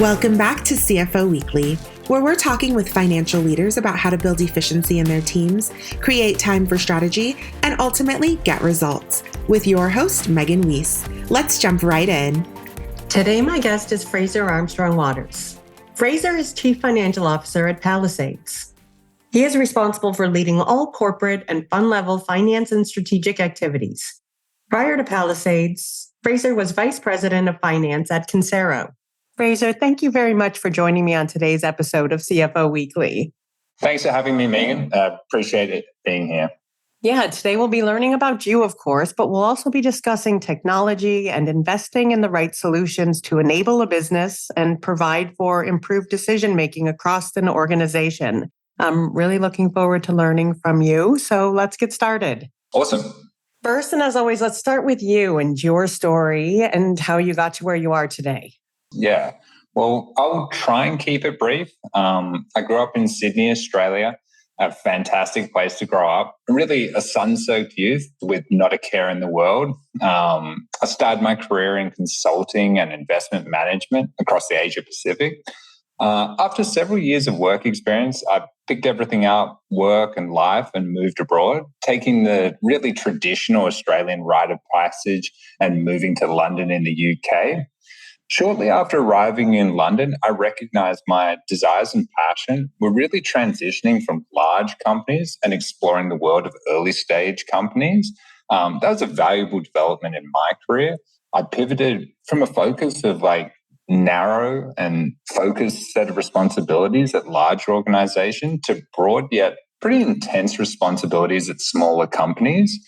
Welcome back to CFO Weekly, where we're talking with financial leaders about how to build efficiency in their teams, create time for strategy, and ultimately get results. With your host, Megan Weiss. Let's jump right in. Today, my guest is Fraser Armstrong-Watters. Fraser is Chief Financial Officer at Palisades. He is responsible for leading all corporate and fund-level finance and strategic activities. Prior to Palisades, Fraser was Vice President of Finance at Kinsero. Fraser, thank you very much for joining me on today's episode of CFO Weekly. Thanks for having me, Megan. Appreciate it being here. Yeah, today we'll be learning about you, of course, but we'll also be discussing technology and investing in the right solutions to enable a business and provide for improved decision-making across an organization. I'm really looking forward to learning from you. So let's get started. Awesome. First, and as always, let's start with you and your story and how you got to where you are today. Yeah, well, I'll try and keep it brief. I grew up in Sydney, Australia, a fantastic place to grow up, really a sun-soaked youth with not a care in the world. I started my career in consulting and investment management across the Asia Pacific. After several years of work experience, I picked everything up, work and life, and moved abroad, taking the really traditional Australian rite of passage and moving to London in the UK. Shortly after arriving in London, I recognized my desires and passion were really transitioning from large companies and exploring the world of early stage companies. That was a valuable development in my career. I pivoted from a focus of narrow and focused set of responsibilities at large organizations to broad yet pretty intense responsibilities at smaller companies.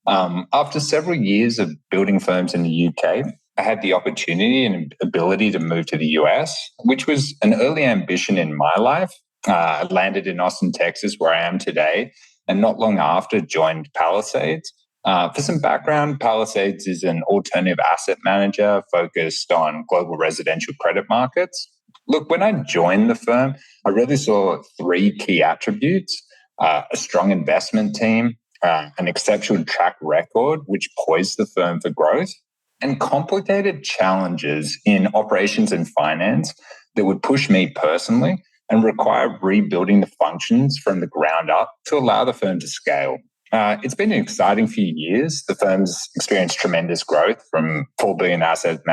After several years of building firms in the UK, I had the opportunity and ability to move to the US, which was an early ambition in my life. I landed in Austin, Texas, where I am today, and not long after joined Palisades. For some background, Palisades is an alternative asset manager focused on global residential credit markets. Look, when I joined the firm, I really saw three key attributes: a strong investment team, an exceptional track record, which poised the firm for growth, and complicated challenges in operations and finance that would push me personally and require rebuilding the functions from the ground up to allow the firm to scale. It's been an exciting few years. The firm's experienced tremendous growth from 4 billion assets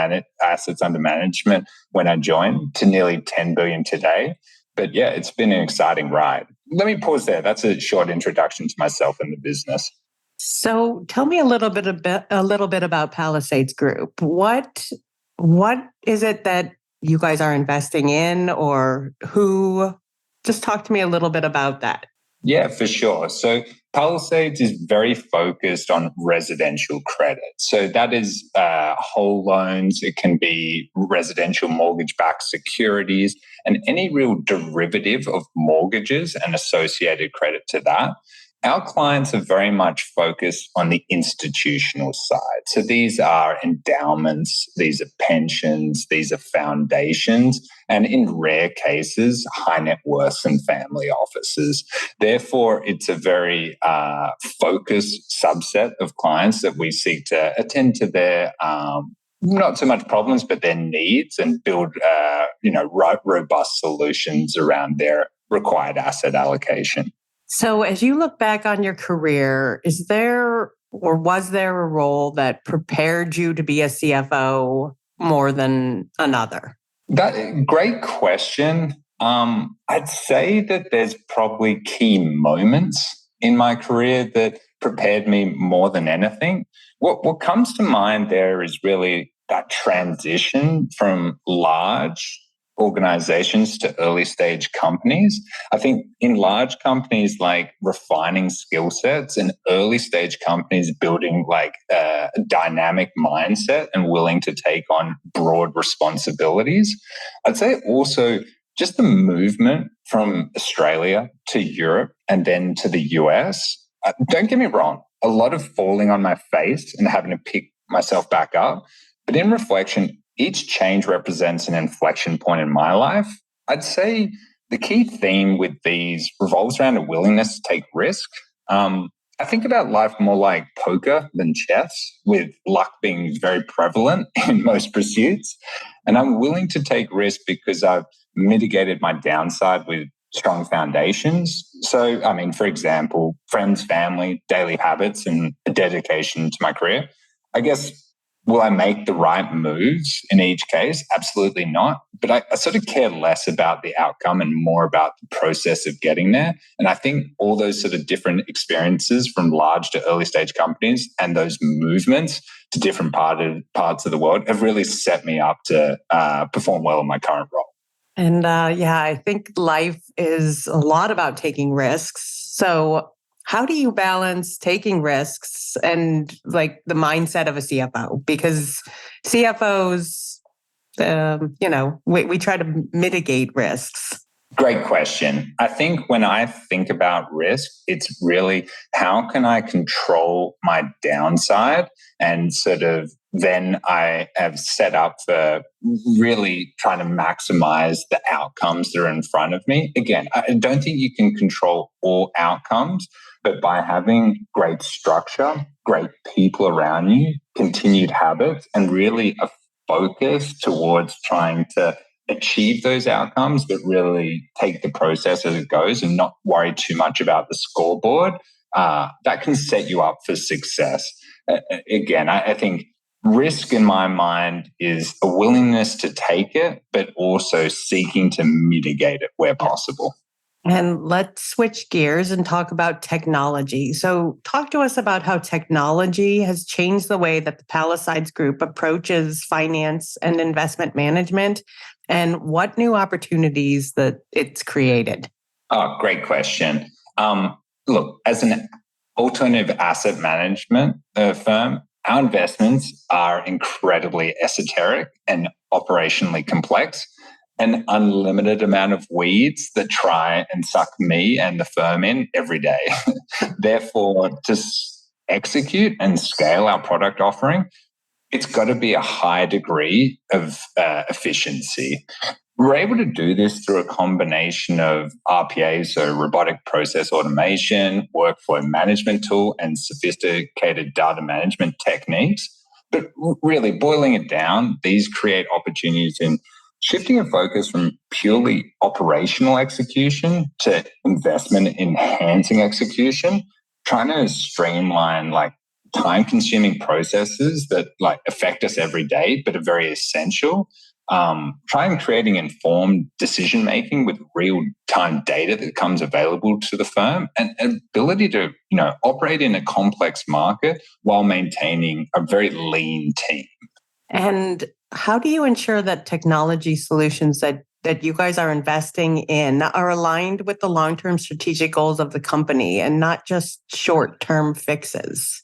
under management when I joined to nearly 10 billion today. But yeah, it's been an exciting ride. Let me pause there. That's a short introduction to myself and the business. So tell me a little bit about Palisades Group. What is it that you guys are investing in, or who? Just talk to me a little bit about that. Yeah, for sure. So Palisades is very focused on residential credit. So that is whole loans. It can be residential mortgage-backed securities and any real derivative of mortgages and associated credit to that. Our clients are very much focused on the institutional side. So these are endowments, these are pensions, these are foundations, and in rare cases, high net worth and family offices. Therefore, it's a very focused subset of clients that we seek to attend to their not so much problems, but their needs and build robust solutions around their required asset allocation. So as you look back on your career, is there or was there a role that prepared you to be a CFO more than another? Great question. I'd say that there's probably key moments in my career that prepared me more than anything. What comes to mind there is really that transition from large organizations to early stage companies. I think in large companies, refining skill sets, and early stage companies building a dynamic mindset and willing to take on broad responsibilities. I'd say also just the movement from Australia to Europe and then to the US. Don't get me wrong, a lot of falling on my face and having to pick myself back up. But in reflection, each change represents an inflection point in my life. I'd say the key theme with these revolves around a willingness to take risk. I think about life more like poker than chess, with luck being very prevalent in most pursuits. And I'm willing to take risk because I've mitigated my downside with strong foundations. So, I mean, for example, friends, family, daily habits, and a dedication to my career. I guess, will I make the right moves in each case? Absolutely not. But I sort of care less about the outcome and more about the process of getting there. And I think all those sort of different experiences from large to early stage companies and those movements to different parts of the world have really set me up to perform well in my current role. And I think life is a lot about taking risks. So how do you balance taking risks and like the mindset of a CFO? Because CFOs, we try to mitigate risks. Great question. I think when I think about risk, it's really how can I control my downside, and sort of then I have set up for really trying to maximize the outcomes that are in front of me. Again, I don't think you can control all outcomes, but by having great structure, great people around you, continued habits, and really a focus towards trying to achieve those outcomes, but really take the process as it goes and not worry too much about the scoreboard, that can set you up for success. Again, I think risk in my mind is a willingness to take it, but also seeking to mitigate it where possible. And let's switch gears and talk about technology. So talk to us about how technology has changed the way that the Palisades Group approaches finance and investment management, and what new opportunities that it's created. Oh, great question. Look, as an alternative asset management firm, our investments are incredibly esoteric and operationally complex. An unlimited amount of weeds that try and suck me and the firm in every day. Therefore, to execute and scale our product offering, it's got to be a high degree of efficiency. We're able to do this through a combination of RPA, so robotic process automation, workflow management tool, and sophisticated data management techniques. But really, boiling it down, these create opportunities in shifting a focus from purely operational execution to investment enhancing execution, trying to streamline like time-consuming processes that like affect us every day, but are very essential. Trying creating informed decision-making with real-time data that comes available to the firm, and ability to, operate in a complex market while maintaining a very lean team. And how do you ensure that technology solutions that you guys are investing in are aligned with the long-term strategic goals of the company and not just short-term fixes?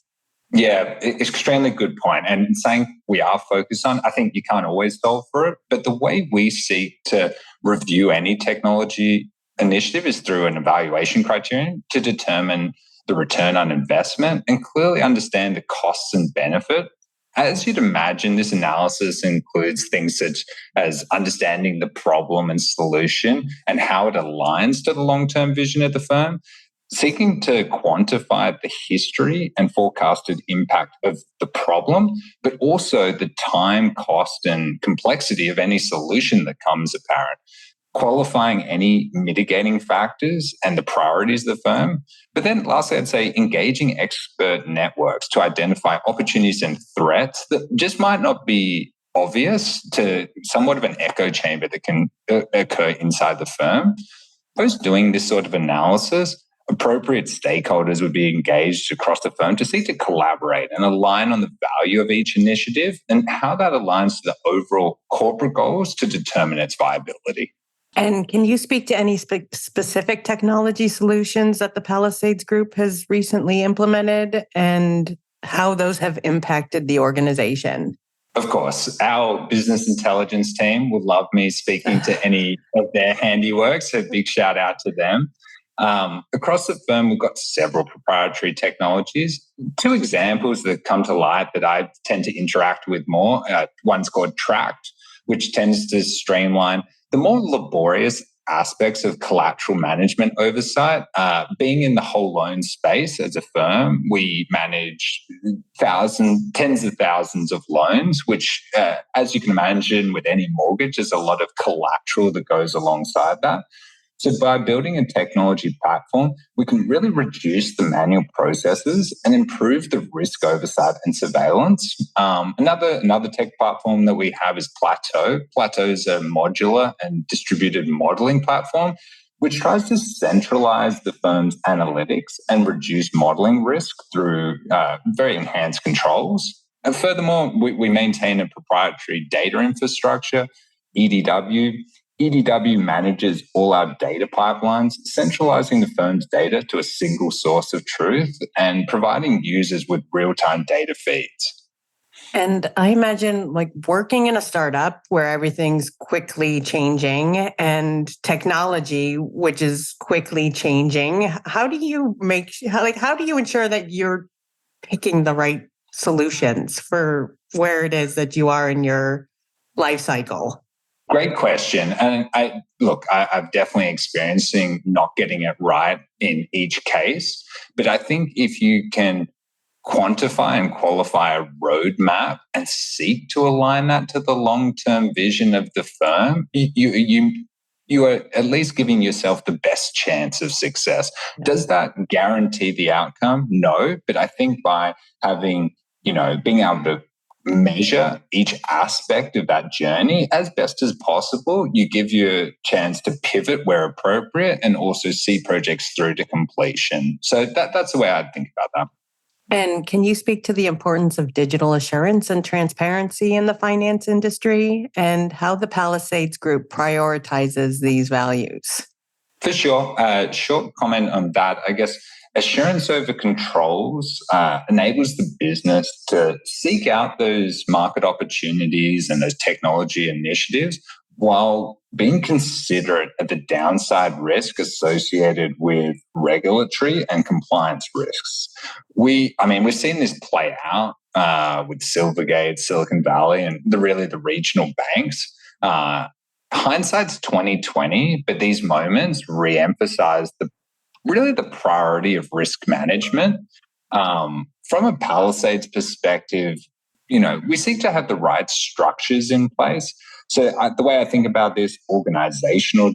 Yeah, extremely good point. And saying we are focused on, I think you can't always solve for it. But the way we seek to review any technology initiative is through an evaluation criterion to determine the return on investment and clearly understand the costs and benefit. As you'd imagine, this analysis includes things such as understanding the problem and solution and how it aligns to the long-term vision of the firm, seeking to quantify the history and forecasted impact of the problem, but also the time, cost, and complexity of any solution that comes apparent, qualifying any mitigating factors and the priorities of the firm. But then lastly, I'd say engaging expert networks to identify opportunities and threats that just might not be obvious to somewhat of an echo chamber that can occur inside the firm. Post doing this sort of analysis, appropriate stakeholders would be engaged across the firm to seek to collaborate and align on the value of each initiative and how that aligns to the overall corporate goals to determine its viability. And can you speak to any specific technology solutions that the Palisades Group has recently implemented and how those have impacted the organization? Of course, our business intelligence team would love me speaking to any of their handiwork, so big shout out to them. Across the firm, we've got several proprietary technologies. Two examples that come to light that I tend to interact with more. One's called Tract, which tends to streamline the more laborious aspects of collateral management oversight. Being in the whole loan space as a firm, we manage tens of thousands of loans, which, as you can imagine, with any mortgage, there's a lot of collateral that goes alongside that. So by building a technology platform, we can really reduce the manual processes and improve the risk oversight and surveillance. Another tech platform that we have is Plateau. Plateau is a modular and distributed modeling platform, which tries to centralize the firm's analytics and reduce modeling risk through very enhanced controls. And furthermore, we maintain a proprietary data infrastructure, EDW. EDW manages all our data pipelines, centralizing the firm's data to a single source of truth and providing users with real-time data feeds. And I imagine like working in a startup where everything's quickly changing and technology, which is quickly changing. How do you ensure that you're picking the right solutions for where it is that you are in your life cycle? Great question. And I've definitely experiencing not getting it right in each case. But I think if you can quantify and qualify a roadmap and seek to align that to the long-term vision of the firm, you are at least giving yourself the best chance of success. Does that guarantee the outcome? No. But I think by having, being able to measure each aspect of that journey as best as possible, you give you a chance to pivot where appropriate and also see projects through to completion. So that's the way I'd think about that. And can you speak to the importance of digital assurance and transparency in the finance industry and how the Palisades Group prioritizes these values? For sure. Short comment on that. I guess assurance over controls enables the business to seek out those market opportunities and those technology initiatives while being considerate of the downside risk associated with regulatory and compliance risks. We've seen this play out with Silvergate, Silicon Valley, and the regional banks. Hindsight's 2020, but these moments re-emphasize the priority of risk management. From a Palisades perspective, we seek to have the right structures in place. So the way I think about this, organizational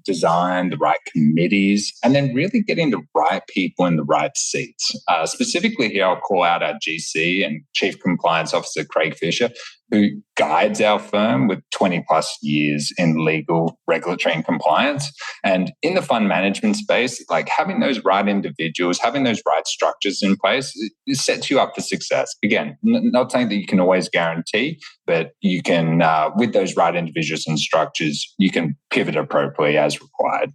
design, the right committees, and then really getting the right people in the right seats. Specifically here, I'll call out our GC and Chief Compliance Officer, Craig Fisher, who guides our firm with 20 plus years in legal, regulatory and compliance. And in the fund management space, like having those right individuals, having those right structures in place, it sets you up for success. Again, not saying that you can always guarantee, but you can, with those right individuals and structures, you can pivot appropriately as required.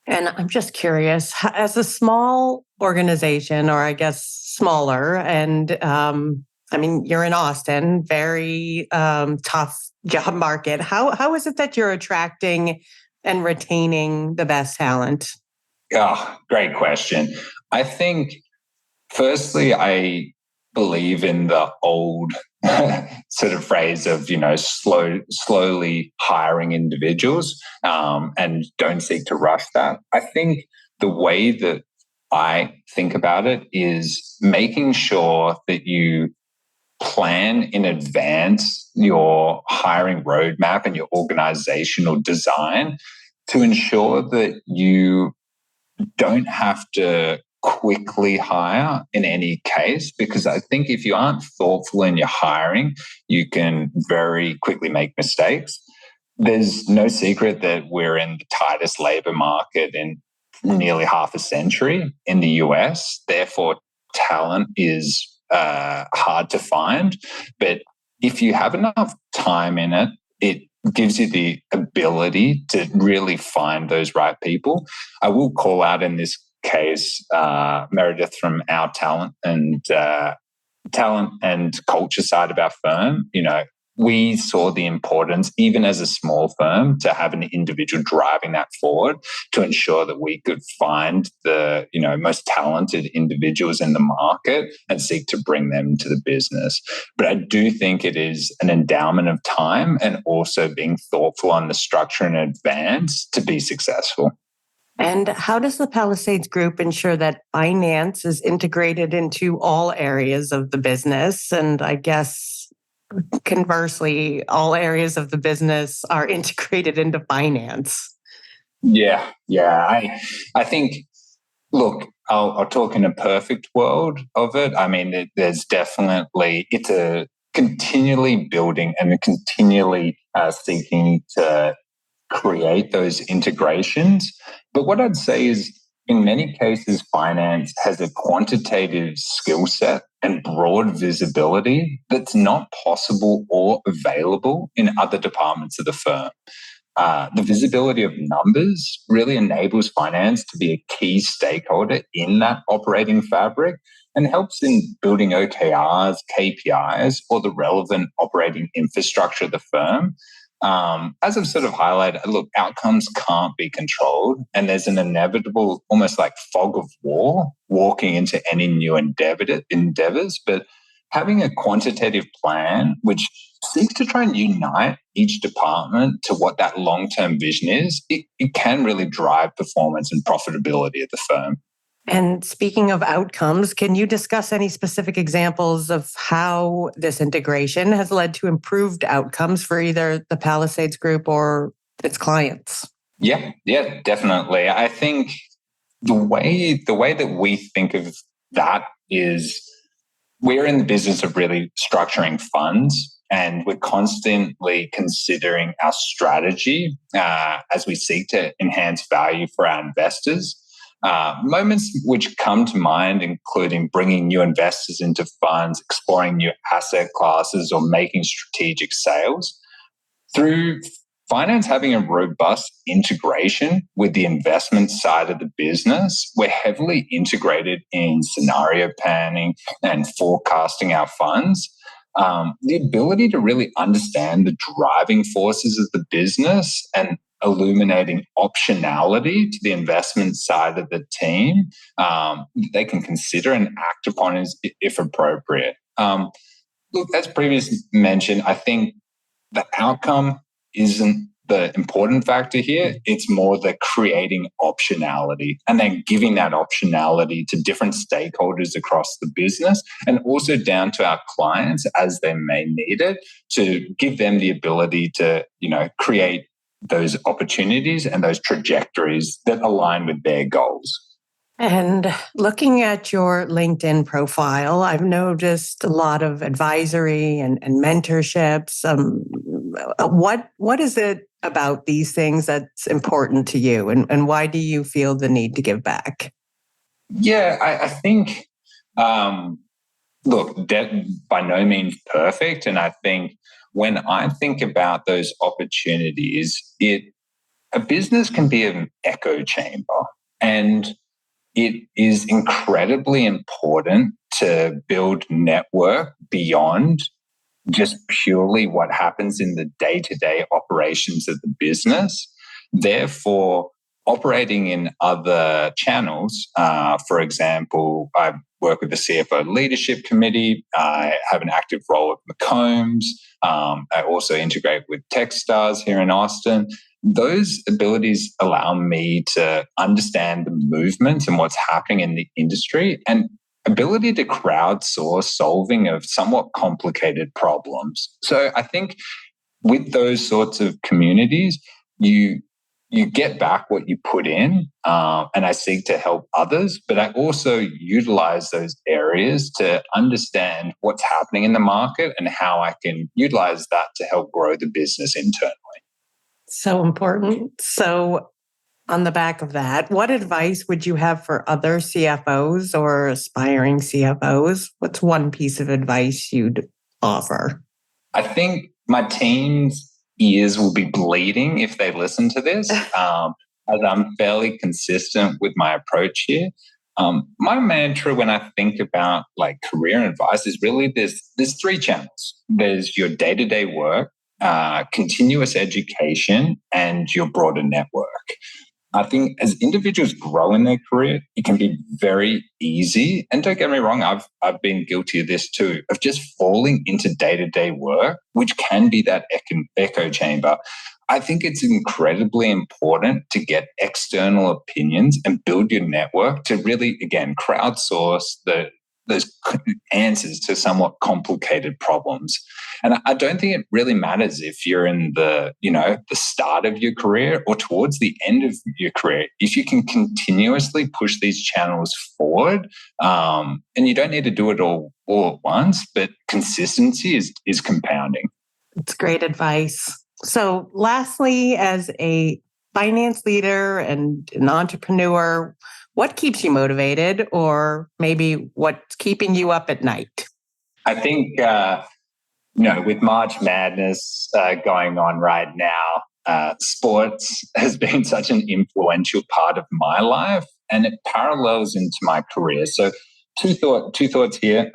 And I'm just curious, as a small organization, or I guess smaller, and you're in Austin, very tough job market. How is it that you're attracting and retaining the best talent? Oh, great question. I think, firstly, I believe in the old sort of phrase of, slowly hiring individuals and don't seek to rush that. I think the way that I think about it is making sure that you plan in advance your hiring roadmap and your organizational design to ensure that you don't have to quickly hire in any case, because I think if you aren't thoughtful in your hiring, you can very quickly make mistakes. There's no secret that we're in the tightest labor market in nearly half a century in the US. Therefore, talent is hard to find. But if you have enough time in it, it gives you the ability to really find those right people. I will call out in this case Meredith from our talent and culture side of our firm. we saw the importance, even as a small firm, to have an individual driving that forward to ensure that we could find the most talented individuals in the market and seek to bring them to the business. But I do think it is an endowment of time and also being thoughtful on the structure in advance to be successful. And how does the Palisades Group ensure that finance is integrated into all areas of the business? And I guess conversely, all areas of the business are integrated into finance. Yeah. I think, look, I'll talk in a perfect world of it. I mean, there's definitely, it's a continually building and continually seeking to create those integrations. But what I'd say is, in many cases, finance has a quantitative skill set and broad visibility that's not possible or available in other departments of the firm. The visibility of numbers really enables finance to be a key stakeholder in that operating fabric and helps in building OKRs, KPIs, or the relevant operating infrastructure of the firm. As I've sort of highlighted, look, outcomes can't be controlled, and there's an inevitable, almost like fog of war, walking into any new endeavors. But having a quantitative plan which seeks to try and unite each department to what that long-term vision is, it can really drive performance and profitability of the firm. And speaking of outcomes, can you discuss any specific examples of how this integration has led to improved outcomes for either the Palisades Group or its clients? Yeah, definitely. I think the way that we think of that is we're in the business of really structuring funds, and we're constantly considering our strategy as we seek to enhance value for our investors. Moments which come to mind, including bringing new investors into funds, exploring new asset classes, or making strategic sales. Through finance having a robust integration with the investment side of the business, we're heavily integrated in scenario planning and forecasting our funds. The ability to really understand the driving forces of the business and illuminating optionality to the investment side of the team, they can consider and act upon if appropriate. Look, as previously mentioned, I think the outcome isn't the important factor here. It's more the creating optionality and then giving that optionality to different stakeholders across the business and also down to our clients as they may need it, to give them the ability to, create those opportunities and those trajectories that align with their goals. And looking at your LinkedIn profile, I've noticed a lot of advisory and mentorships. What is it about these things that's important to you, and why do you feel the need to give back? Yeah, I think, look, by no means perfect. And I think when I think about those opportunities, a business can be an echo chamber, and it is incredibly important to build network beyond just purely what happens in the day-to-day operations of the business. Therefore, operating in other channels, for example, I work with the CFO Leadership Committee. I have an active role at McCombs. I also integrate with Techstars here in Austin. Those abilities allow me to understand the movement and what's happening in the industry and ability to crowdsource solving of somewhat complicated problems. So I think with those sorts of communities, you get back what you put in, and I seek to help others, but I also utilize those areas to understand what's happening in the market and how I can utilize that to help grow the business internally. So important. So on the back of that, what advice would you have for other CFOs or aspiring CFOs? What's one piece of advice you'd offer? I think my team's ears will be bleeding if they listen to this, as I'm fairly consistent with my approach here. My mantra when I think about like career advice is really there's three channels. There's your day-to-day work, continuous education, and your broader network. I think as individuals grow in their career, it can be very easy. And don't get me wrong, I've been guilty of this too, of just falling into day-to-day work, which can be that echo chamber. I think it's incredibly important to get external opinions and build your network to really, again, crowdsource those answers to somewhat complicated problems. And I don't think it really matters if you're in the start of your career or towards the end of your career. If you can continuously push these channels forward, and you don't need to do it all at once, but consistency is compounding. It's great advice. So lastly, as a finance leader and an entrepreneur, what keeps you motivated, or maybe what's keeping you up at night? I think, with March Madness going on right now, sports has been such an influential part of my life, and it parallels into my career. So two thoughts here.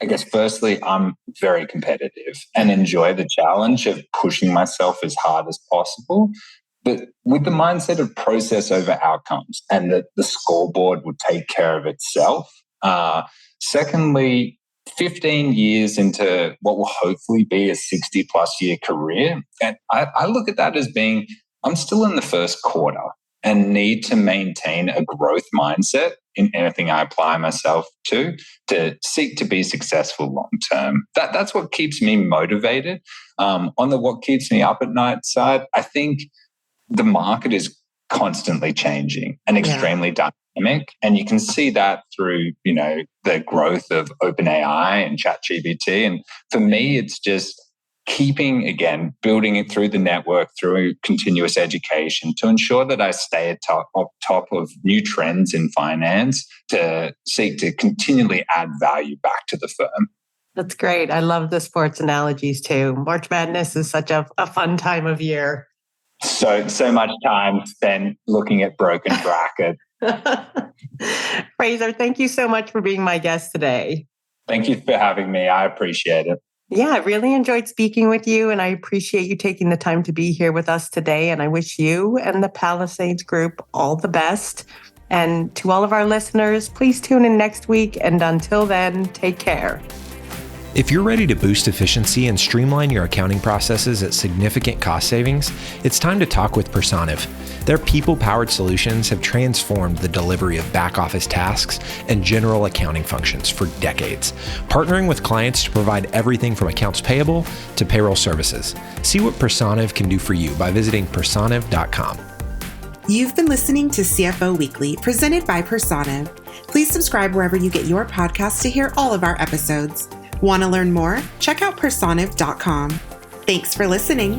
I guess firstly, I'm very competitive and enjoy the challenge of pushing myself as hard as possible, but with the mindset of process over outcomes and that the scoreboard will take care of itself. Secondly, 15 years into what will hopefully be a 60 plus year career. And I look at that as being, I'm still in the first quarter and need to maintain a growth mindset in anything I apply myself to seek to be successful long term. That's what keeps me motivated. On the what keeps me up at night side, I think the market is constantly changing and extremely dynamic. And you can see that through, the growth of OpenAI and ChatGPT. And for me, it's just building it through the network, through continuous education to ensure that I stay at top of new trends in finance to seek to continually add value back to the firm. That's great. I love the sports analogies too. March Madness is such a fun time of year. So much time spent looking at broken brackets. Fraser, thank you so much for being my guest today. Thank you for having me. I appreciate it. Yeah, I really enjoyed speaking with you, and I appreciate you taking the time to be here with us today. And I wish you and the Palisades Group all the best. And to all of our listeners, please tune in next week. And until then, take care. If you're ready to boost efficiency and streamline your accounting processes at significant cost savings, it's time to talk with Personiv. Their people-powered solutions have transformed the delivery of back-office tasks and general accounting functions for decades, partnering with clients to provide everything from accounts payable to payroll services. See what Personiv can do for you by visiting personiv.com. You've been listening to CFO Weekly, presented by Personiv. Please subscribe wherever you get your podcasts to hear all of our episodes. Want to learn more? Check out personiv.com. Thanks for listening.